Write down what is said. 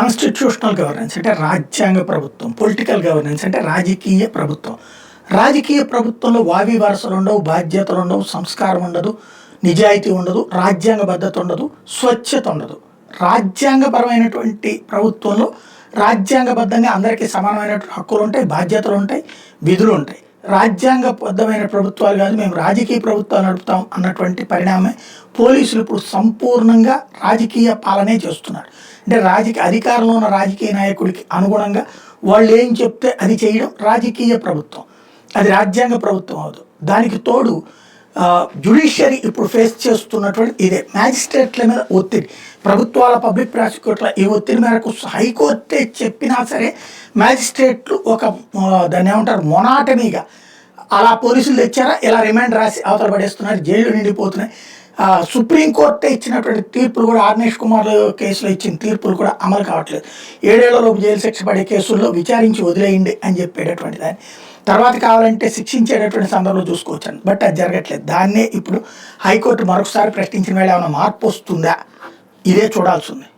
Constitutional governance అంటే రాజ్యాంగ ప్రభుత్వం, పొలిటికల్ గవర్నెన్స్ అంటే రాజకీయ ప్రభుత్వం. రాజకీయ ప్రభుత్వంలో వావి వరసలు ఉండవు, బాధ్యతలు ఉండవు, సంస్కారం ఉండదు, నిజాయితీ ఉండదు, రాజ్యాంగబద్ధత ఉండదు, స్వచ్ఛత ఉండదు. రాజ్యాంగపరమైనటువంటి ప్రభుత్వంలో రాజ్యాంగబద్ధంగా అందరికీ సమానమైనటువంటి హక్కులు ఉంటాయి, బాధ్యతలు ఉంటాయి, విధులు ఉంటాయి. రాజ్యాంగబద్ధమైన ప్రభుత్వాలు కాదు, మేము రాజకీయ ప్రభుత్వాలు నడుపుతాం అన్నటువంటి పరిణామమే పోలీసులు ఇప్పుడు సంపూర్ణంగా రాజకీయ పాలనే చేస్తున్నారు. అంటే అధికారంలో ఉన్న రాజకీయ నాయకుడికి అనుగుణంగా వాళ్ళు ఏం చెప్తే అది చేయడం రాజకీయ ప్రభుత్వం, అది రాజ్యాంగ ప్రభుత్వం అవదు. దానికి తోడు జ్యుడిషియరీ ఇప్పుడు ఫేస్ చేస్తున్నటువంటి ఇదే మ్యాజిస్ట్రేట్ల మీద ఒత్తిడి, ప్రభుత్వాల పబ్లిక్ ప్రాసిక్యూటర్ల ఈ ఒత్తిడి మేరకు హైకోర్టే చెప్పినా సరే మ్యాజిస్ట్రేట్లు ఒక దాన్ని ఏమంటారు మొనాటమీగా అలా పోలీసులు తెచ్చారా ఇలా రిమాండ్ రాసి అవతల పడేస్తున్నారు, జైలు నిండిపోతున్నాయి. సుప్రీంకోర్టే ఇచ్చినటువంటి తీర్పులు కూడా ఆర్నేష్ కుమార్ కేసులో ఇచ్చిన తీర్పులు కూడా అమలు కావట్లేదు. 7 ఏళ్లలోపు జైలు శిక్ష పడే కేసుల్లో విచారించి వదిలేయండి అని చెప్పేటటువంటి దాన్ని తర్వాత కావాలంటే శిక్షించేటటువంటి సందర్భంలో చూసుకోవచ్చాను. బట్ అది జరగట్లేదు. దాన్నే ఇప్పుడు హైకోర్టు మరొకసారి ప్రశ్నించిన వేళ ఏమైనా మార్పు వస్తుందా, ఇదే చూడాల్సి ఉంది.